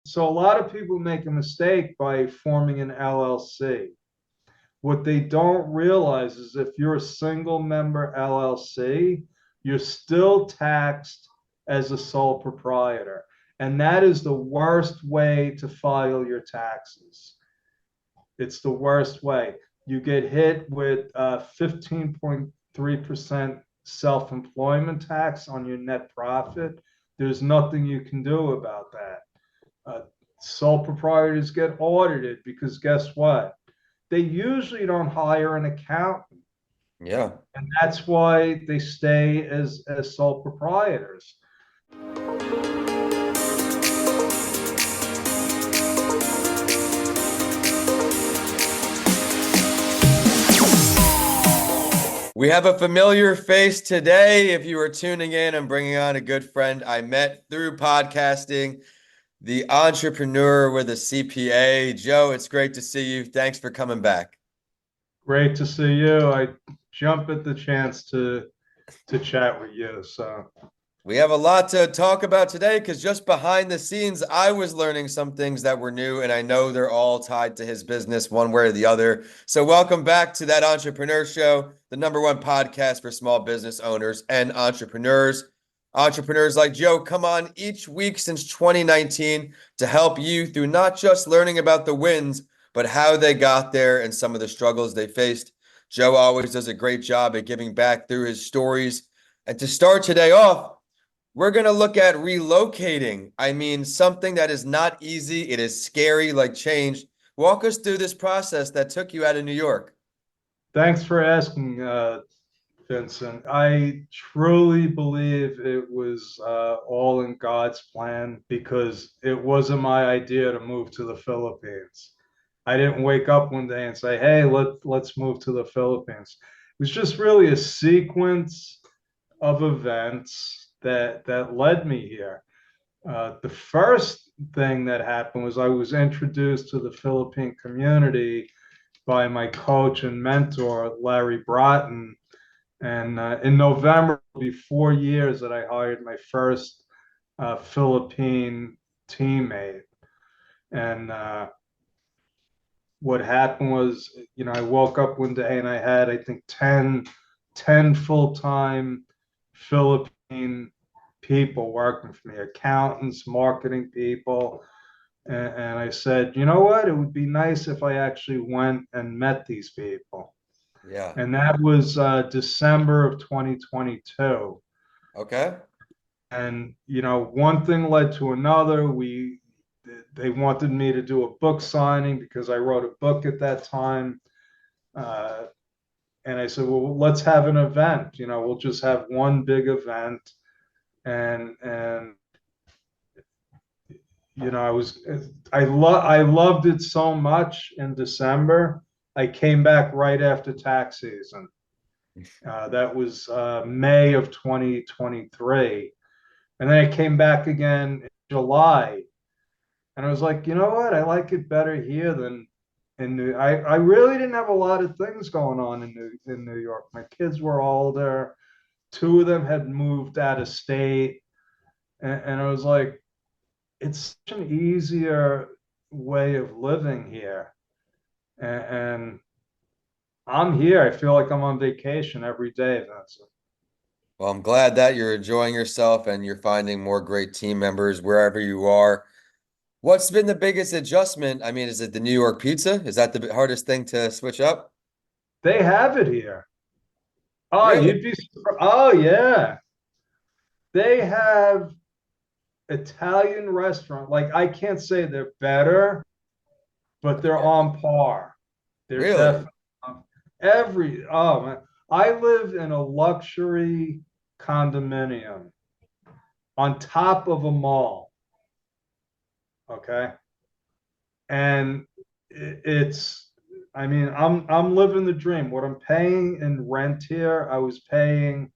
So a lot of people make a mistake by forming an LLC. What they don't realize is if you're a single member LLC, you're still taxed as a sole proprietor. And that is the worst way to file your taxes. It's the worst way. You get hit with 15.3% self-employment tax on your net profit. There's nothing you can do about that. Uh, Sole proprietors get audited because guess what? They usually don't hire an accountant. Yeah. And that's why they stay as sole proprietors. We have a familiar face today. If you are tuning in, I'm bringing on a good friend I met through podcasting, the entrepreneur with a CPA. Joe, it's great to see you. Thanks for coming back. Great to see you. I jump at the chance to chat with you. So We have a lot to talk about today because just behind the scenes, I was learning some things that were new, and I know they're all tied to his business one way or the other. So welcome back to That Entrepreneur Show, the #1 podcast for small business owners and entrepreneurs. Entrepreneurs like Joe come on each week since 2019 to help you through not just learning about the wins, but how they got there and some of the struggles they faced. Joe always does a great job at giving back through his stories. And to start today off, we're going to look at relocating. I mean, something that is not easy. It is scary, like change. Walk us through this process that took you out of New York. thanks for asking, Vincent. I truly believe it was all in God's plan because it wasn't my idea to move to the Philippines. I didn't wake up one day and say, "Hey, let's move to the Philippines." It was just really a sequence of events that led me here. The first thing that happened was I was introduced to the Philippine community by my coach and mentor, Larry Broughton. And in November, it'll be 4 years that I hired my first Philippine teammate. And what happened was, I woke up one day and I had, I think, 10 full-time Philippine people working for me, accountants, marketing people. And I said, you know what? It would be nice if I actually went and met these people. Yeah. And that was December of 2022. Okay. And, one thing led to another. They wanted me to do a book signing because I wrote a book at that time. Uh, and I said, well, let's have an event. We'll just have one big event. And I loved it so much in December. I came back right after tax season. That was May of 2023. And then I came back again in July. And I was like, you know what? I like it better here than in New I really didn't have a lot of things going on in New York. My kids were older. Two of them had moved out of state. And I was like, it's such an easier way of living here. And I'm here. I feel like I'm on vacation every day, Vincent. Well, I'm glad that you're enjoying yourself and you're finding more great team members wherever you are. What's been the biggest adjustment? I mean, is it the New York pizza? Is that the hardest thing to switch up? They have it here. Oh, Really? you'd be Oh, yeah. They have Italian restaurant. Like I can't say they're better, but they're on par. They're Really? definitely oh man. I live in a luxury condominium on top of a mall. Okay. And it's I mean, I'm living the dream. What I'm paying in rent here, I was paying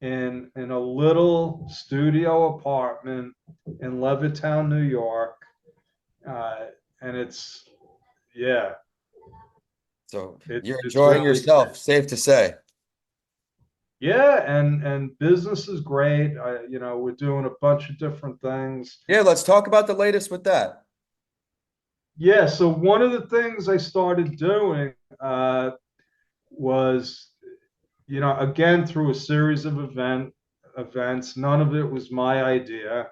in a little studio apartment in Levittown, New York. Uh, and yeah, So you're it's enjoying really, yourself, safe to say. yeah. And business is great. We're doing a bunch of different things. Yeah, let's talk about the latest with that. Yeah, so one of the things I started doing was, again, through a series of events, none of it was my idea.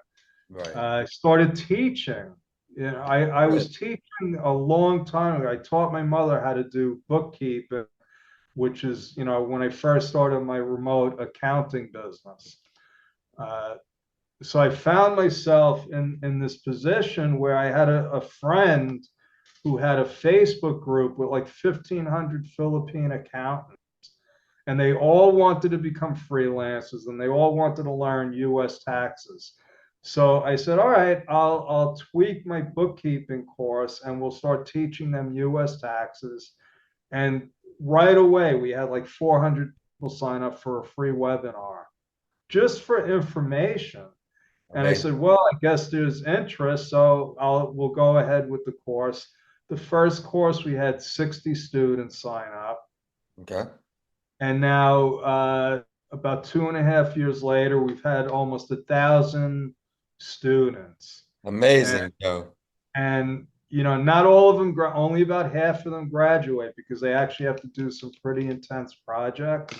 Right. I started teaching. I Really? was teaching a long time ago. I taught my mother how to do bookkeeping, which is, when I first started my remote accounting business. Uh, so I found myself in this position where I had a friend who had a Facebook group with like 1,500 Philippine accountants, and they all wanted to become freelancers and they all wanted to learn US taxes. So I said, all right, I'll tweak my bookkeeping course and we'll start teaching them US taxes. And right away, we had like 400 people sign up for a free webinar just for information. And I Amazing. said, well, I guess there's interest, so we'll go ahead with the course. The first course, we had 60 students sign up. Okay. And now, about 2.5 years later, we've had almost 1,000 students. And, Amazing, Joe. not all of them, only about half of them graduate because they actually have to do some pretty intense projects.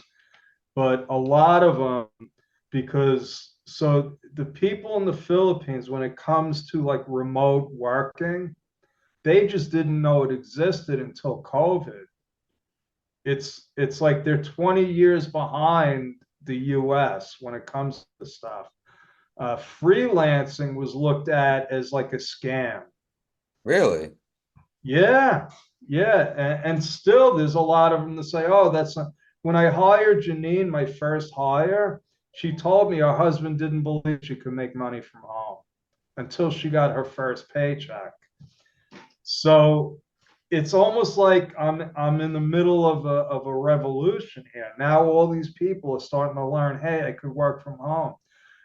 But a lot of them, because so the people in the Philippines, when it comes to like remote working, they just didn't know it existed until COVID. It's like they're 20 years behind the US when it comes to stuff. Freelancing was looked at as like a scam. Really? Yeah, yeah, and still there's a lot of them that say, "Oh, that's not." When I hired Janine, my first hire, she told me her husband didn't believe she could make money from home until she got her first paycheck. So it's almost like I'm in the middle of a revolution here. Now all these people are starting to learn, hey, I could work from home.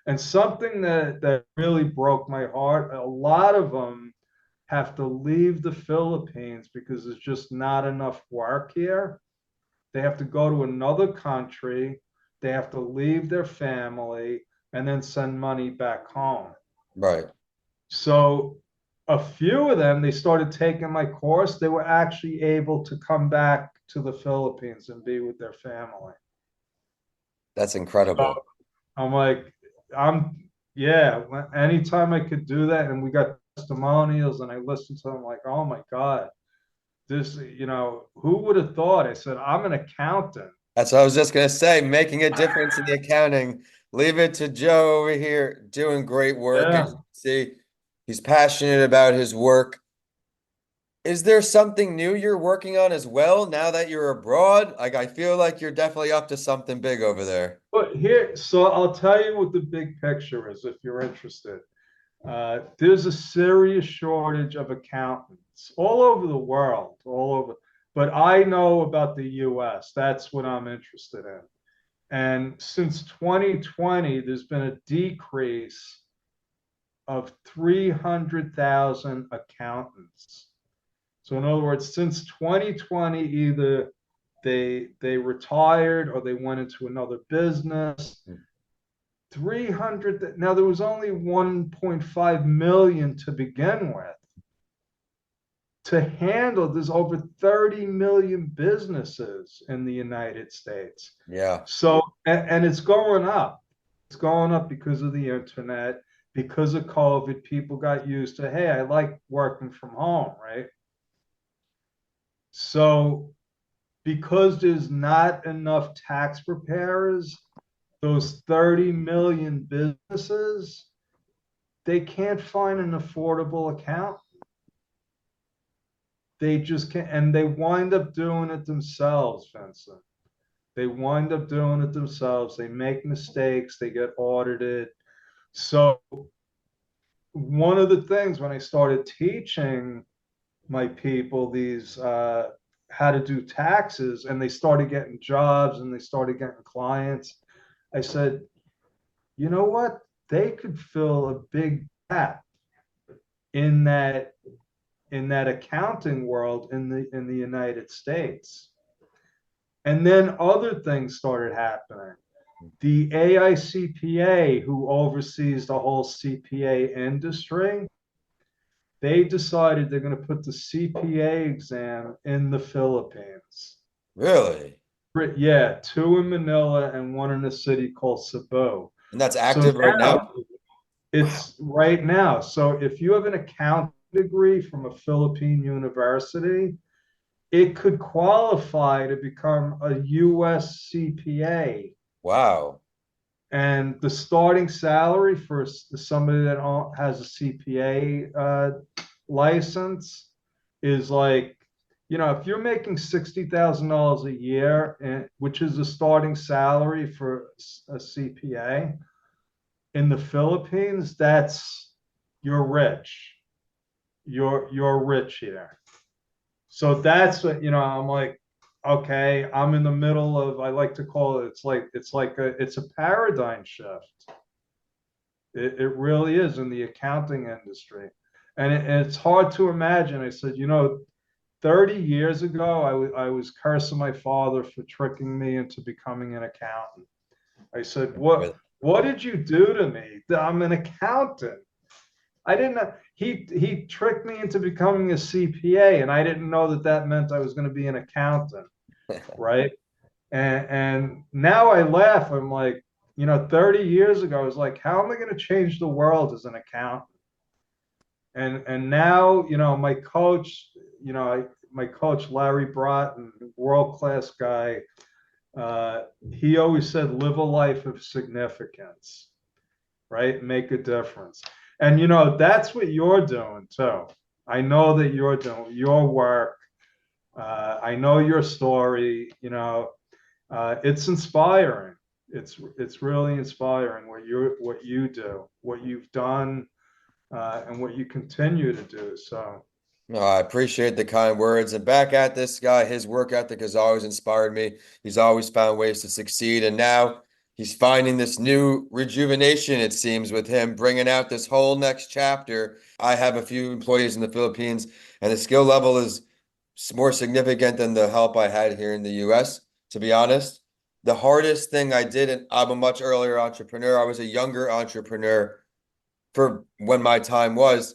And something that really broke my heart, a lot of them have to leave the Philippines because there's just not enough work here. They have to go to another country, they have to leave their family, and then send money back home. Right. So a few of them, they started taking my course. They were actually able to come back to the Philippines and be with their family. That's So incredible. I'm like, yeah, anytime I could do that. And we got testimonials and I listened to them like, oh my God, who would have thought? I said, I'm an accountant. That's what I was just gonna say, making a difference in the accounting. Leave it to Joe over here doing great work. Yeah. As you see, he's passionate about his work. Is there something new you're working on as well now that you're abroad? Like I feel like you're definitely up to something big over there. But here, so I'll tell you what the big picture is if you're interested. There's a serious shortage of accountants all over the world, all over. But I know about the US. That's what I'm interested in. And since 2020, there's been a decrease of 300,000 accountants. So in other words, since 2020, either they retired or they went into another business. 300, now there was only 1.5 million to begin with. To handle, there's over 30 million businesses in the United States. Yeah. So, and it's going up. It's going up because of the internet, because of COVID. People got used to, hey, I like working from home, right? So, because there's not enough tax preparers, those 30 million businesses, they can't find an affordable account. They just can't, and they wind up doing it themselves, Vincent. They wind up doing it themselves. They make mistakes, they get audited. So, one of the things when I started teaching my people these how to do taxes and they started getting jobs and they started getting clients, I said, you know what? They could fill a big gap in that accounting world in the United States. And then other things started happening. The AICPA, who oversees the whole CPA industry, they decided they're going to put the CPA exam in the Philippines. Really? Yeah, two in Manila and one in a city called Cebu. And that's So active right now? now it's right now. So if you have an accounting degree from a Philippine university, it could qualify to become a US CPA. Wow. And the starting salary for somebody that has a CPA license is like, if you're making $60,000 a year, which is the starting salary for a CPA in the Philippines, you're rich. You're rich here. So that's what, I'm like, okay, I'm in the middle of, I like to call it, it's a paradigm shift. It really is in the accounting industry. And it's hard to imagine. I said, 30 years ago, I was cursing my father for tricking me into becoming an accountant. I said, what did you do to me? I'm an accountant. I didn't know. He tricked me into becoming a CPA, and I didn't know that meant I was going to be an accountant, right? And now I laugh. I'm like, 30 years ago, I was like, how am I going to change the world as an accountant? And now, my coach Larry Broughton, world-class guy, he always said, live a life of significance, right? Make a difference. And that's what you're doing too. I know that you're doing your work. I know your story. It's inspiring. It's really inspiring what you do, what you've done, and what you continue to do. So. No, I appreciate the kind words. And back at this guy, his work ethic has always inspired me. He's always found ways to succeed. And now he's finding this new rejuvenation, it seems, with him bringing out this whole next chapter. I have a few employees in the Philippines, and the skill level is more significant than the help I had here in the US, to be honest. The hardest thing I did, and I'm a much earlier entrepreneur, I was a younger entrepreneur for when my time was.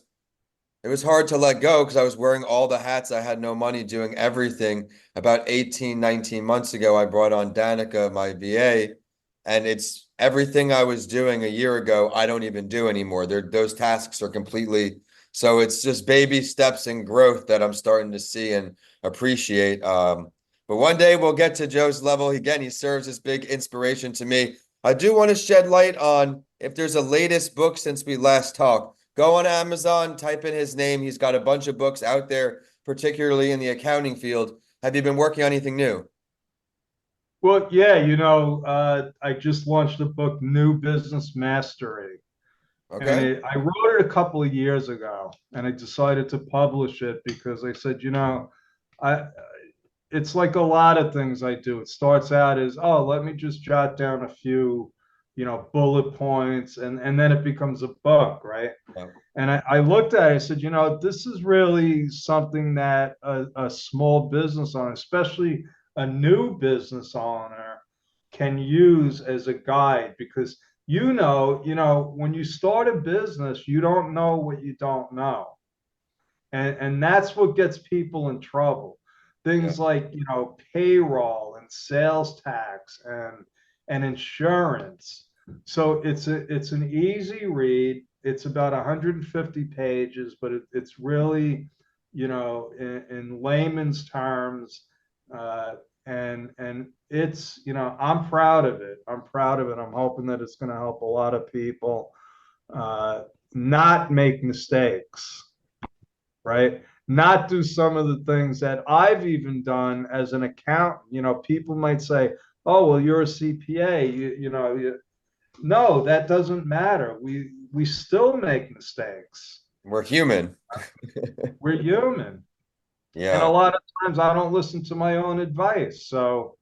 It was hard to let go because I was wearing all the hats. I had no money doing everything. About 18, 19 months ago, I brought on Danica, my VA, and it's everything I was doing a year ago, I don't even do anymore. Those tasks are completely, so it's just baby steps and growth that I'm starting to see and appreciate. But one day we'll get to Joe's level. Again, he serves as big inspiration to me. I do want to shed light on if there's a latest book since we last talked. Go on Amazon, type in his name. He's got a bunch of books out there, particularly in the accounting field. Have you been working on anything new? Well, yeah, I just launched a book, New Business Mastery. And Okay. I wrote it a couple of years ago, and I decided to publish it because I said, I it's like a lot of things I do. It starts out as, oh, let me just jot down a few, bullet points, and then it becomes a book, right? Yeah. And I looked at it, I said, this is really something that a small business owner, especially a new business owner, can use as a guide because when you start a business, you don't know what you don't know. And that's what gets people in trouble. Yeah. Things like, payroll and sales tax and insurance. So it's an easy read. It's about 150 pages, but it's really, in layman's terms, and it's, I'm proud of it. I'm proud of it. I'm hoping that it's going to help a lot of people not make mistakes, right? Not do some of the things that I've even done as an accountant. People might say, "Oh, well, you're a CPA." No, that doesn't matter. We still make mistakes. We're human. We're human, and a Yeah. lot of times I don't listen to my own advice. So,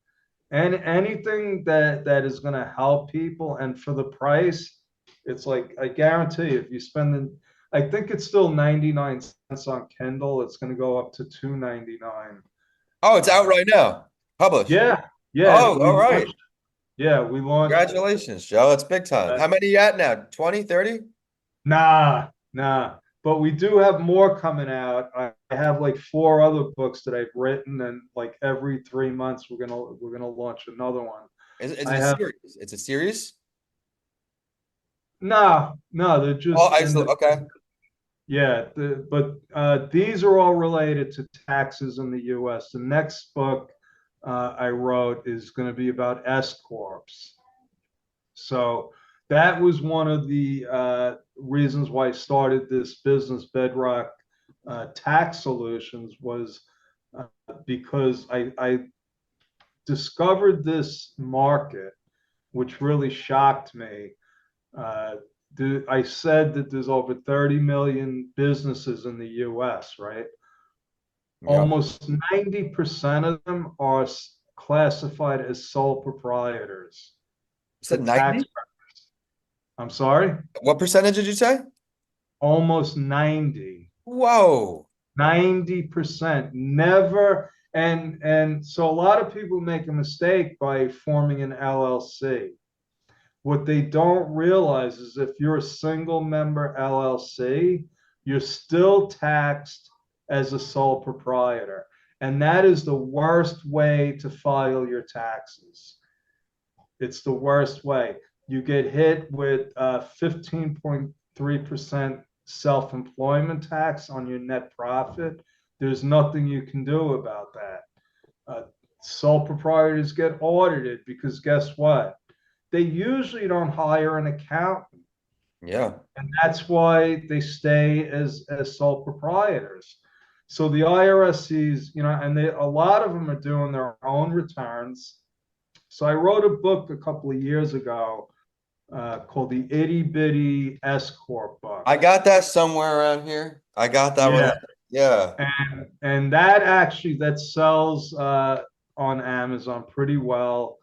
and anything that is going to help people, and for the price, it's like I guarantee you, if you spend I think it's still 99 cents on Kindle. It's going to go up to 2.99. Oh, it's out right now. Published. Yeah, yeah, Oh, all right. we launched it. Congratulations, Joe. That's big time. How many you at now? 20, 30? Nah, nah. but we do have more coming out. I have like 4 other books that I've written, and like every 3 months we're gonna launch another one. Is I it a have series? It's a series? no, they're Oh, just in excellent. the Okay. yeah, but these are all related to taxes in the U.S. The next book I wrote is going to be about S corps. So that was one of the reasons why I started this business, Bedrock Tax Solutions, was because I discovered this market, which really shocked me. Uh, I said that there's over 30 million businesses in the US, right? Yeah. Almost 90% of them are classified as sole proprietors You for said tax 90? purposes. I'm sorry? What percentage did you say? Almost 90. Whoa. 90%. Never. And so a lot of people make a mistake by forming an LLC. What they don't realize is if you're a single member LLC, you're still taxed as a sole proprietor. And that is the worst way to file your taxes. It's the worst way. You get hit with 15.3% self-employment tax on your net profit. There's nothing you can do about that. Uh, Sole proprietors get audited because guess what? They usually don't hire an accountant. Yeah. And that's why they stay as sole proprietors. So the IRS sees, and a lot of them are doing their own returns. So I wrote a book a couple of years ago called the Itty Bitty S Corp book. I got that somewhere around here. I got that one. Yeah, Yeah. and that sells on Amazon pretty well.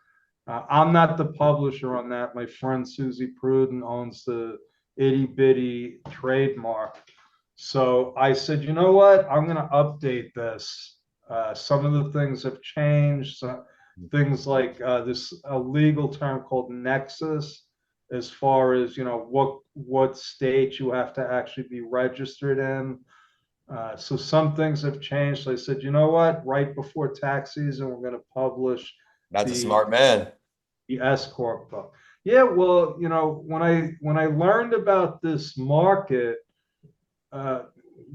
I'm not the publisher on that. My friend Susie Pruden owns the Itty Bitty trademark. So I said, you know what? I'm going to update this. Some of the things have changed. Things like this a legal term called nexus, as far as what state you have to actually be registered in. So some things have changed. So I said, you know what? Right before tax season, we're going to publish That's a the smart man. the S corp book. Yeah, well, when I learned about this market, uh,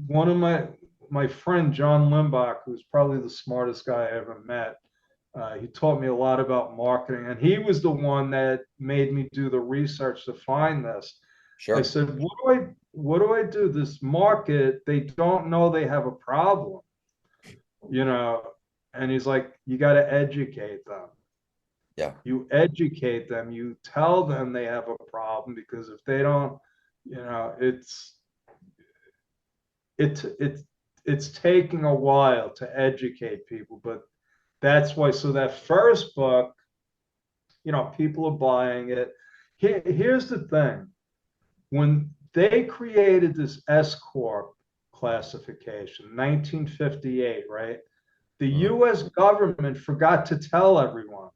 one of my friend John Limbach, who's probably the smartest guy I ever met, he taught me a lot about marketing, and he was the one that made me do the research to find this. I Sure. said, what do I do? This market, they don't know they have a problem, you know. And he's like, you got to educate them. Yeah. You educate them, you tell them they have a problem, because if they don't, it's taking a while to educate people. But that's why. So that first book, people are buying it. Here's the thing: when they created this S corp classification, 1958, right? The Mm. U.S. government forgot to tell everyone.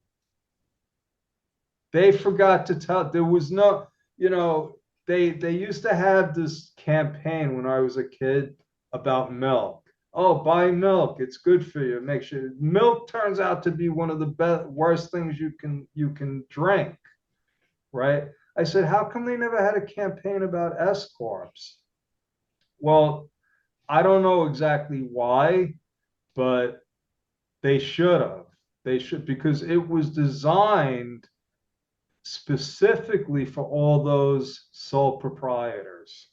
They forgot to tell. There was no, they used to have this campaign when I was a kid about milk. Oh, buy milk. It's good for you. Make sure milk turns out to be one of the worst things you can drink, right? I said, how come they never had a campaign about S corps? Well, I don't know exactly why, but they should have. They should, because it was designed specifically for all those sole proprietors.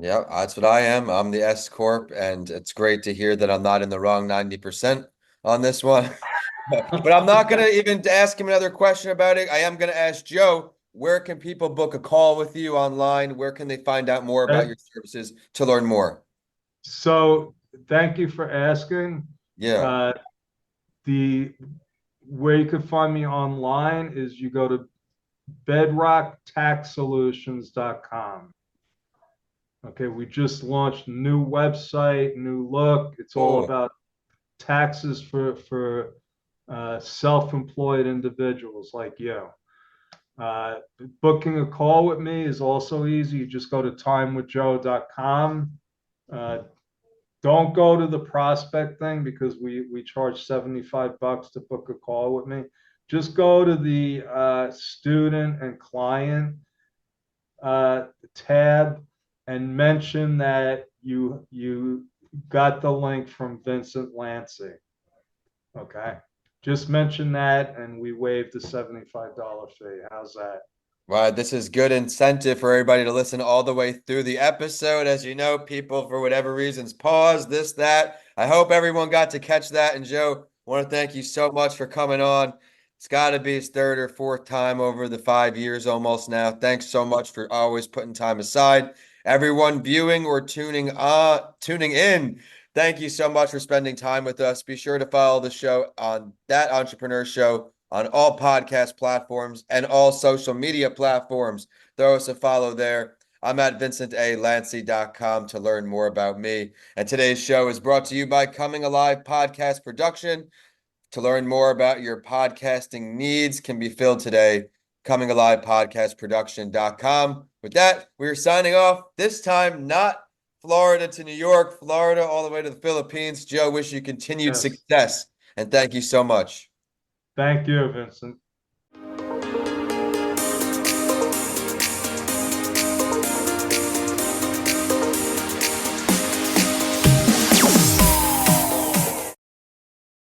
Yeah, that's what I am. I'm the S Corp, and it's great to hear that I'm not in the wrong 90% on this one. But I'm not going to even ask him another question about it. I am going to ask Joe, where can people book a call with you online? Where can they find out more about your services to learn more? So thank you for asking. Yeah. Uh, the where you can find me online is you go to bedrocktaxsolutions.com. Okay, we just launched a new website, new look. It's all Cool. about taxes for self-employed individuals like you. Uh, Booking a call with me is also easy. You just go to timewithjoe.com. Uh, don't go to the prospect thing because we charge $75 to book a call with me. Just go to the student and client tab and mention that you got the link from Vincent Lancey. Okay. Just mention that and we waive the $75 fee. How's that? Right, this is good incentive for everybody to listen all the way through the episode. As you know, people, for whatever reasons, pause this, that. I hope everyone got to catch that. And Joe, I want to thank you so much for coming on. It's got to be his third or fourth time over the 5 years almost now. Thanks so much for always putting time aside. Everyone viewing or tuning in, thank you so much for spending time with us. Be sure to follow the show on That Entrepreneur Show on all podcast platforms and all social media platforms. Throw us a follow there. I'm at vincentalancy.com to learn more about me. And today's show is brought to you by Coming Alive Podcast Production. To learn more about your podcasting needs can be filled today. ComingAlivePodcastProduction.com. With that, we're signing off. This time, not Florida to New York, Florida all the way to the Philippines. Joe, wish you continued Yes. success and thank you so much. Thank you, Vincent.